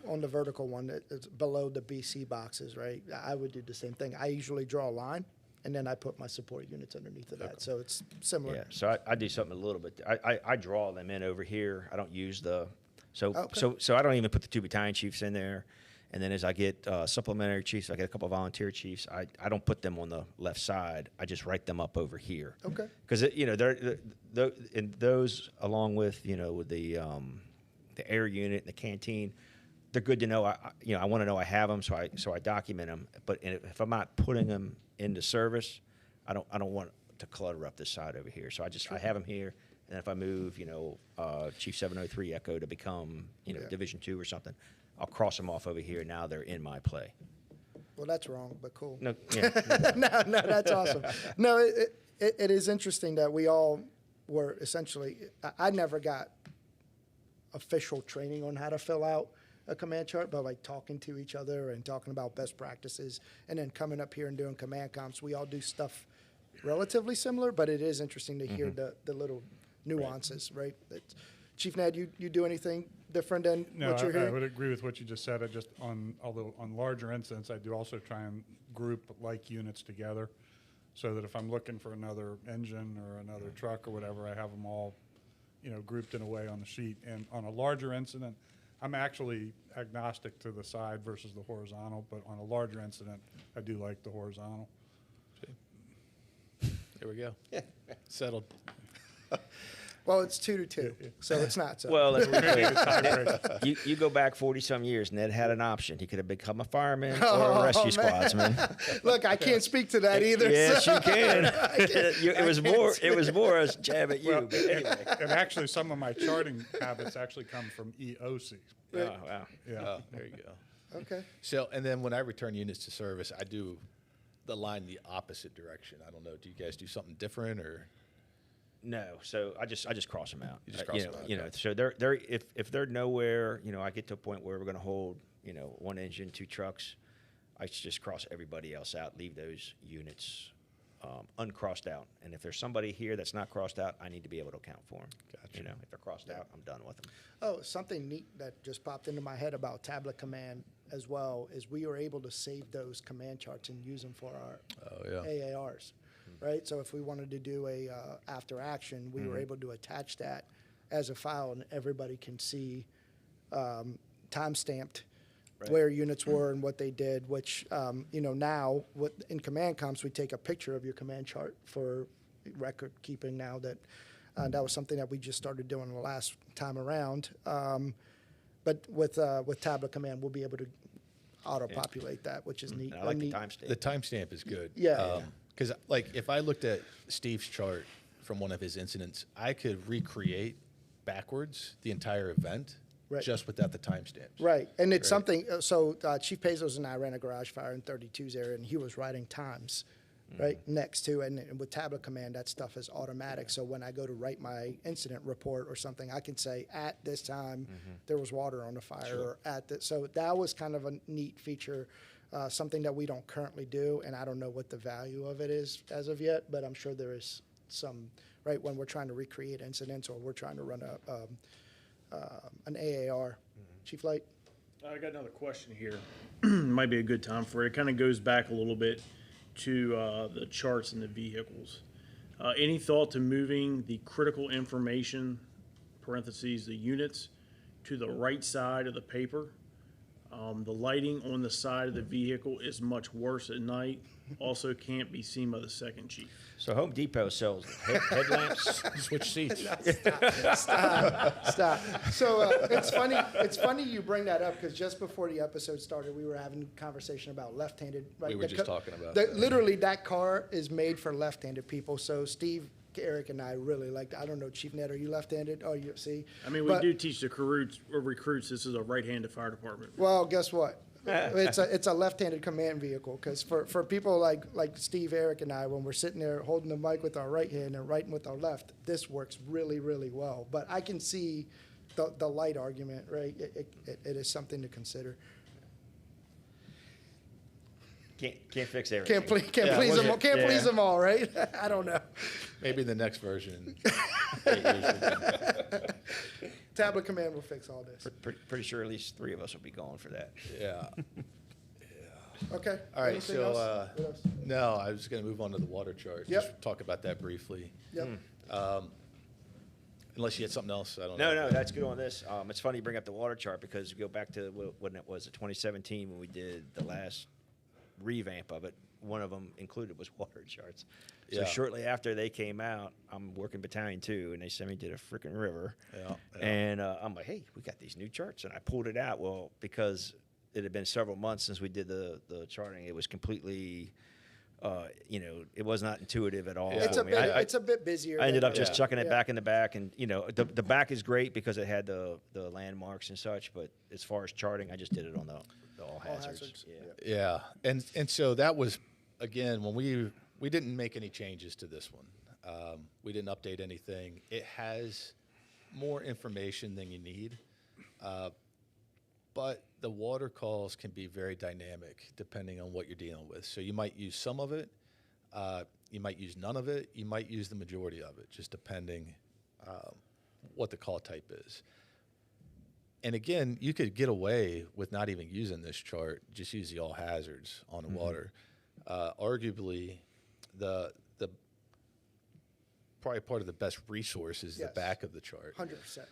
one, it's below the BC boxes, right? I would do the same thing. I usually draw a line, and then I put my support units underneath of that. So it's similar. Yeah, so I do something a little bit. I draw them in over here. I don't use so I don't even put the 2 battalion chiefs in there. And then as I get supplementary chiefs, I get a couple of volunteer chiefs. I don't put them on the left side. I just write them up over here. Okay. Because they're and those along with the air unit and the canteen, they're good to know. I want to know I have them, so I document them. But if I'm not putting them into service, I don't want to clutter up this side over here. So I have them here. And if I move, Chief 703 Echo to become, Division 2 or something, I'll cross them off over here. Now they're in my play. Well, that's wrong, but cool. No, yeah, No, that's awesome. No, it is interesting that we all were essentially. I never got official training on how to fill out a command chart, but like talking to each other and talking about best practices, and then coming up here and doing command comps. We all do stuff relatively similar, but it is interesting to hear the little nuances, right? Chief Ned, you do anything different than No, what you're I hearing? would agree with what you just said. Although on larger incidents, I do also try and group like units together. so that if I'm looking for another engine or another truck or whatever, I have them all, grouped in a way on the sheet. And on a larger incident, I'm actually agnostic to the side versus the horizontal, but on a larger incident, I do like the horizontal. There we go. Settled. Well, it's 2-2, so it's not so. Well, let's be clear. You go back 40-some years, Ned had an option. He could have become a fireman or a rescue squadsman. Look, I can't speak to that either. Yes, so. you can. It was more a jab at you. Well, but anyway. and actually, some of my charting habits actually come from EOC. Oh, wow. Yeah. Oh, there you go. Okay. So, and then when I return units to service, I do the line the opposite direction. I don't know. Do you guys do something different or? No, so I just cross them out. You just cross them out, okay. So they're if they're nowhere, I get to a point where we're going to hold, one engine, 2 trucks. I just cross everybody else out, leave those units uncrossed out. And if there's somebody here that's not crossed out, I need to be able to account for them. Gotcha. If they're crossed out, I'm done with them. Oh, something neat that just popped into my head about tablet command as well is we were able to save those command charts and use them for our AARs, right? So if we wanted to do a after action, we were able to attach that as a file, and everybody can see time-stamped where units were and what they did, which, now in command comps, we take a picture of your command chart for record keeping now that was something that we just started doing the last time around. But with tablet command, we'll be able to auto-populate that, which is neat. And I like the neat. timestamp. The timestamp is good. Yeah. Because, if I looked at Steve's chart from one of his incidents, I could recreate backwards the entire event just without the timestamps. Right, and it's something, so Chief Pezos and I ran a garage fire in 32's area, and he was writing times, next to, and with tablet command, that stuff is automatic, so when I go to write my incident report or something, I can say, at this time, there was water on the fire, or at this, so that was kind of a neat feature, something that we don't currently do, and I don't know what the value of it is as of yet, but I'm sure there is some, when we're trying to recreate incidents, or we're trying to run an AAR. Chief Light? I got another question here. Might be a good time for it. It kind of goes back a little bit to the charts and the vehicles. Any thought to moving the critical information, parentheses, the units, to the right side of the paper? The lighting on the side of the vehicle is much worse at night. Also can't be seen by the second chief. So Home Depot sells headlamps. Switch seats. Stop. So it's funny. It's funny you bring that up because just before the episode started, we were having a conversation about left-handed. Right? We were just talking about that. Literally, that car is made for left-handed people. So Steve, Erik, and I really like. I don't know, Chief Ned, are you left-handed? Oh, you see. I mean, we do teach the recruits. This is a right-handed fire department. Well, guess what? It's a left-handed command vehicle because for people like Steve, Erik, and I, when we're sitting there holding the mic with our right hand and writing with our left, this works really, really well. But I can see the light argument, right? It is something to consider. Can't fix everything. Can't please them all. Can't please them all, right? I don't know. Maybe the next version. Tablet command will fix all this. Pretty sure at least 3 of us will be going for that. Yeah. Okay. All right. Anything So, else? What else? no, I was going to move on to the water chart. Yep. Just talk about that briefly. Yep. Unless you had something else, I don't know. No, that's good on this. It's funny you bring up the water chart because we go back to when it was 2017 when we did the last revamp of it. One of them included was water charts. So Yeah. shortly after they came out, I'm working Battalion 2, and they sent me to the freaking river. Yeah. And I'm like, hey, we got these new charts. And I pulled it out. Well, because it had been several months since we did the charting, it was completely, it was not intuitive at all. It's for a me. bit. It's a bit busier. I ended than- up just Yeah. chucking it Yeah. back in the back, and the back is great because it had the landmarks and such. But as far as charting, I just did it on the all hazards. hazards. Yeah. Yeah, and so that was, again, when we didn't make any changes to this one. We didn't update anything. It has more information than you need, but the water calls can be very dynamic depending on what you're dealing with. So you might use some of it, you might use none of it, you might use the majority of it, just depending what the call type is. And again, you could get away with not even using this chart, just use the all hazards on the water. Arguably, the probably part of the best resource is Yes. the back of the chart. 100%.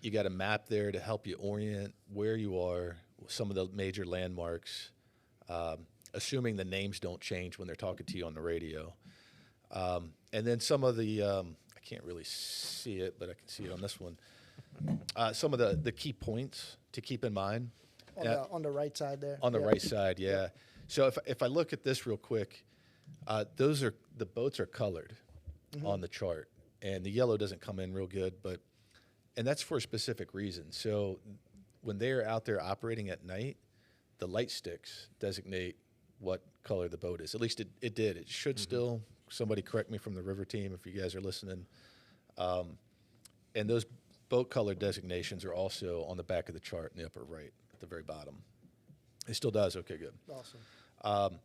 You got a map there to help you orient where you are, some of the major landmarks, assuming the names don't change when they're talking to you on the radio. And then some of the, I can't really see it, but I can see it on this one. Some of the key points to keep in mind. On the right side there. On the Yeah. right side, yeah. So if I look at this real quick, the boats are colored on the chart, and the yellow doesn't come in real good, and that's for a specific reason. So when they're out there operating at night, the light sticks designate what color the boat is. At least it did. It should still. Somebody correct me from the river team if you guys are listening. And those boat color designations are also on the back of the chart in the upper right at the very bottom. It still does. Okay, good. Awesome.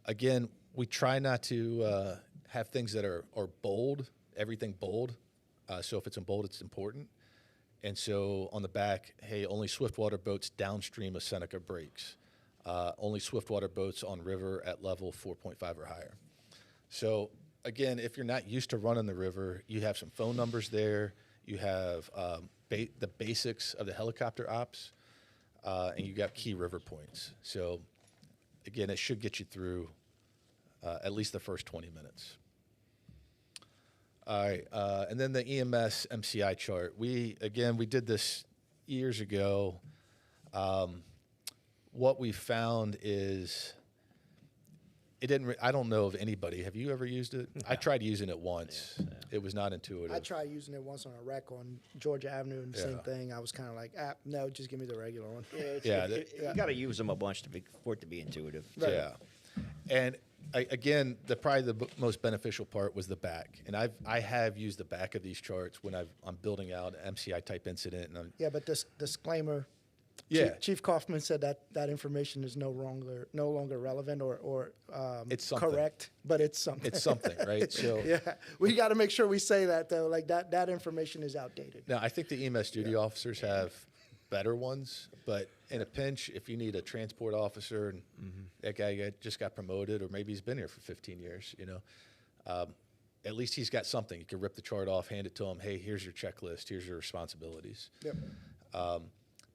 Again, we try not to have things that are bold, everything bold. So if it's in bold, it's important. And so on the back, hey, only swiftwater boats downstream of Seneca breaks. Only swiftwater boats on river at level 4.5 or higher. So again, if you're not used to running the river, you have some phone numbers there. You have the basics of the helicopter ops, and you got key river points. So again, it should get you through at least the first 20 minutes. All right, and then the EMS MCI chart. We did this years ago. What we found is it didn't. I don't know of anybody. Have you ever used it? I tried using it once. Yeah. It was not intuitive. I tried using it once on a wreck on Georgia Avenue, and the same thing. I was kind of like, no, just give me the regular one. Yeah, you got to use them a bunch for it to be intuitive. Right. Yeah, and again, probably the most beneficial part was the back, and I have used the back of these charts when I'm building out an MCI type incident. And but this disclaimer. Yeah. Chief Kaufman said that information is no longer relevant or it's something. correct, but it's something. It's something, right? So yeah, we got to make sure we say that though. Like that information is outdated. Now, I think the EMS duty officers have better ones, but in a pinch, if you need a transport officer and that guy just got promoted, or maybe he's been here for 15 years, at least he's got something. You can rip the chart off, hand it to him. Hey, here's your checklist. Here's your responsibilities. Yep.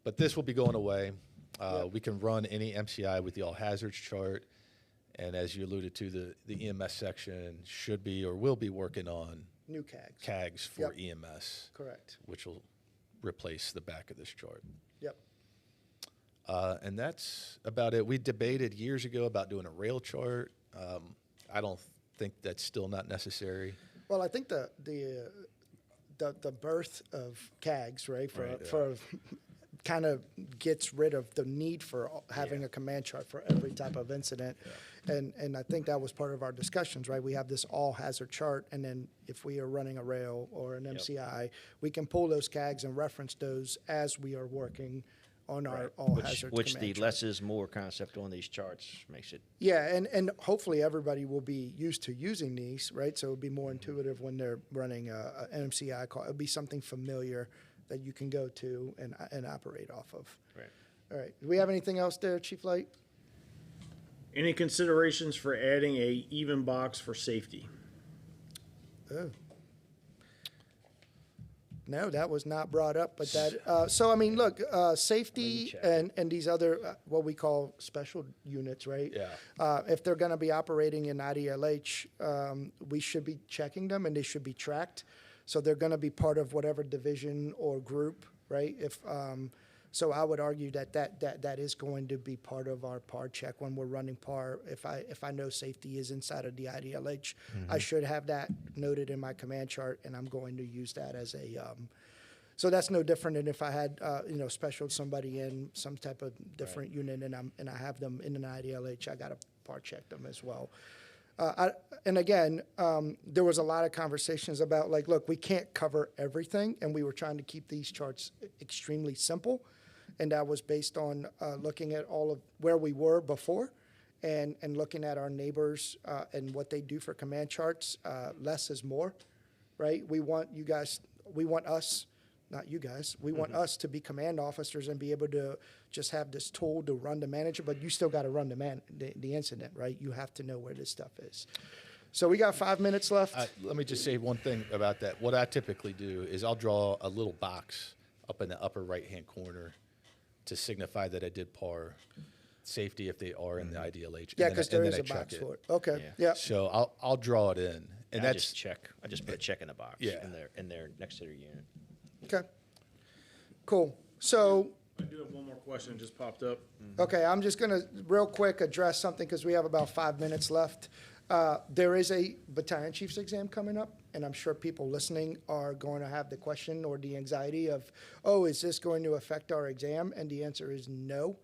But this will be going away. We can run any MCI with the all hazards chart. And as you alluded to, the EMS section should be or will be working on New CAGs. CAGs for EMS. Correct. Which will replace the back of this chart. Yep. And that's about it. We debated years ago about doing a rail chart. I don't think that's still not necessary. Well, I think the birth of CAGs, right, for kind of gets rid of the need for having a command chart for every type of incident. Yeah. And I think that was part of our discussions, right? We have this all hazard chart, and then if we are running a rail or an MCI, we can pull those CAGs and reference those as we are working on our all hazard which command the chart. less is more concept on these charts makes it. Yeah, and hopefully everybody will be used to using these, right? So it'll be more intuitive when they're running an MCI call. It'll be something familiar that you can go to and operate off of. Right. All right. Do we have anything else there, Chief Light? Any considerations for adding a even box for safety? Oh. No, that was not brought up, but that, so I mean, look, safety and these other, what we call special units, right? Yeah. If they're going to be operating in IDLH, we should be checking them and they should be tracked. So they're going to be part of whatever division or group, right? So I would argue that is going to be part of our PAR check when we're running PAR. If I know safety is inside of the IDLH, I should have that noted in my command chart, and I'm going to use that as a. So that's no different than if I had special somebody in some type of different unit, and I have them in an IDLH. I got to PAR check them as well. And again, there was a lot of conversations about like, look, we can't cover everything, and we were trying to keep these charts extremely simple, and that was based on looking at all of where we were before, and looking at our neighbors and what they do for command charts. Less is more, right? We want us not you guys. We want us to be command officers and be able to just have this tool to run the manager, but you still got to run the incident, right? You have to know where this stuff is. So we got 5 minutes left. Let me just say one thing about that. What I typically do is I'll draw a little box up in the upper right-hand corner to signify that I did par safety if they are in the IDLH. Yeah, because there is a box for it. Okay, yeah. So I'll draw it in, and I that's just check. I just put a check in the box. Yeah. in there next to their unit. Okay, cool. So, I do have one more question that just popped up. okay, I'm just going to real quick address something because we have about 5 minutes left. There is a Battalion Chiefs exam coming up, and I'm sure people listening are going to have the question or the anxiety of, oh, is this going to affect our exam? And the answer is no,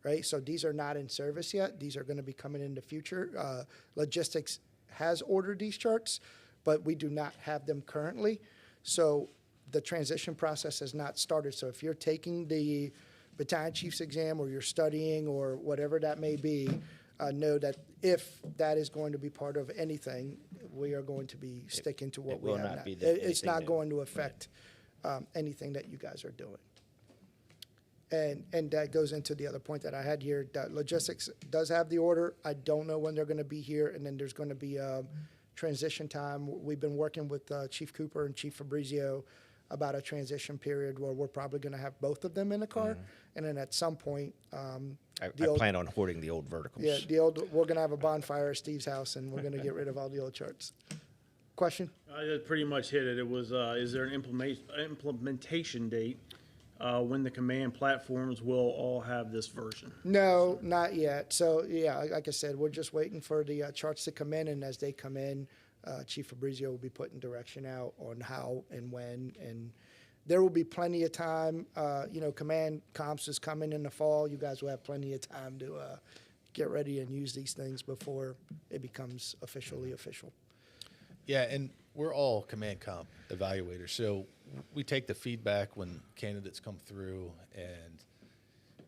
right? So these are not in service yet. These are going to be coming in the future. Logistics has ordered these charts, but we do not have them currently. So the transition process has not started. So if you're taking the Battalion Chiefs exam or you're studying or whatever that may be, know that if that is going to be part of anything, we are going to be sticking to what it we will have not now. be It's anything not new. going to affect anything that you guys are doing. And that goes into the other point that I had here, that logistics does have the order. I don't know when they're going to be here, and then there's going to be a transition time. We've been working with Chief Cooper and Chief Fabrizio about a transition period where we're probably going to have both of them in the car, and then at some point, I the old- plan on hoarding the old verticals. yeah, we're going to have a bonfire at Steve's house, and we're going to get rid of all the old charts. Question? I pretty much hit it. It was, is there an implementation date when the command platforms will all have this version? No, not yet. So, yeah, like I said, we're just waiting for the charts to come in, and as they come in, Chief Fabrizio will be putting direction out on how and when, and there will be plenty of time. Command comps is coming in the fall. You guys will have plenty of time to get ready and use these things before it becomes officially official. Yeah, and we're all command comp evaluators, so we take the feedback when candidates come through and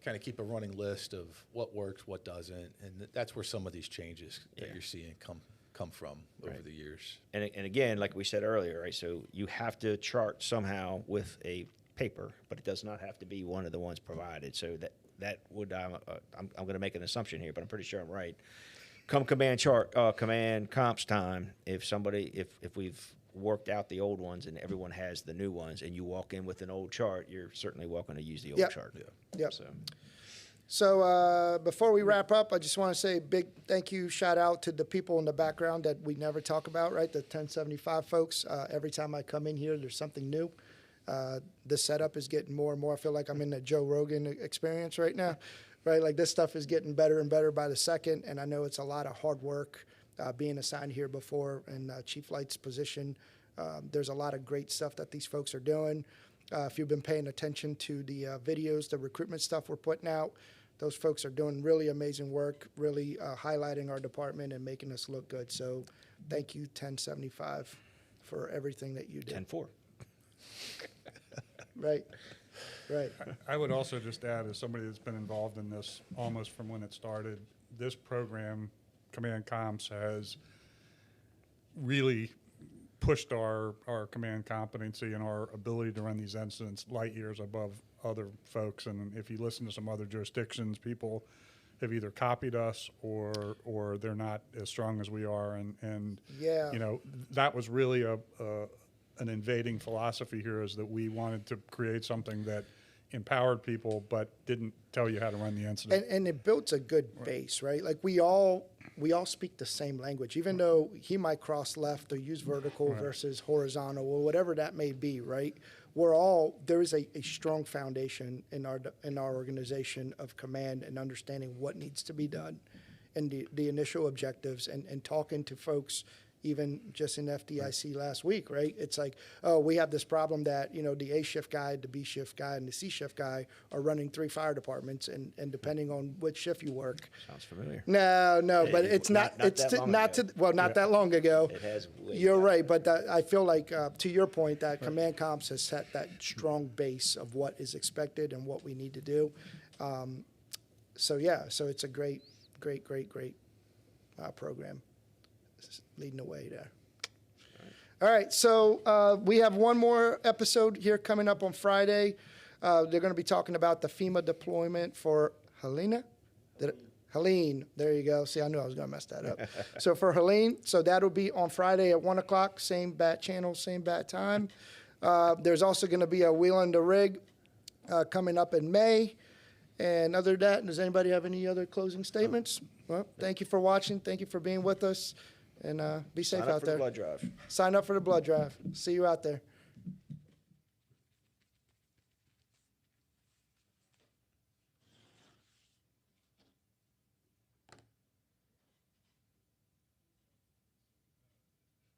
kind of keep a running list of what works, what doesn't, and that's where some of these changes that you're seeing come from over the years. And again, like we said earlier, right? So you have to chart somehow with a paper, but it does not have to be one of the ones provided. So that would I'm going to make an assumption here, but I'm pretty sure I'm right. Come command comps time. If we've worked out the old ones and everyone has the new ones, and you walk in with an old chart, you're certainly welcome to use the old Yep. chart. Yep. So So before we wrap up, I just want to say a big thank you, shout out to the people in the background that we never talk about, right? The 1075 folks. Every time I come in here, there's something new. The setup is getting more and more. I feel like I'm in the Joe Rogan experience right now, right? Like this stuff is getting better and better by the second, and I know it's a lot of hard work being assigned here before in Chief Light's position. There's a lot of great stuff that these folks are doing. If you've been paying attention to the videos, the recruitment stuff we're putting out, those folks are doing really amazing work, really highlighting our department and making us look good. So thank you, 1075, for everything that you did. 10-4. Right, right. I would also just add, as somebody that's been involved in this almost from when it started, this program, Command Comps, has really pushed our command competency and our ability to run these incidents light years above other folks. And if you listen to some other jurisdictions, people have either copied us or they're not as strong as we are. And Yeah. that was really an invading philosophy here, is that we wanted to create something that empowered people but didn't tell you how to run the incident. And it builds a good base, right? Like we all speak the same language, even though he might cross left or use vertical versus horizontal or whatever that may be, right? There is a strong foundation in our organization of command and understanding what needs to be done and the initial objectives and talking to folks. Even just in FDIC last week, right? It's like, oh, we have this problem that, the A shift guy, the B shift guy, and the C shift guy are running 3 fire departments, and depending on which shift you work. Sounds familiar. No, but it's not not that long ago. It has. You're right, but I feel like, to your point, that Command Comps has set that strong base of what is expected and what we need to do. So it's a great program. Leading the way there. All right, so we have one more episode here coming up on Friday. They're going to be talking about the FEMA deployment for Helene. Helene, there you go. See, I knew I was going to mess that up. So for Helene, so that'll be on Friday at 1 o'clock, same bat channel, same bat time. There's also going to be a Wheel and the Rig coming up in May. And other than that, does anybody have any other closing statements? Well, thank you for watching. Thank you for being with us. And be safe Sign up out for there. the blood drive. Sign up for the blood drive. See you out there.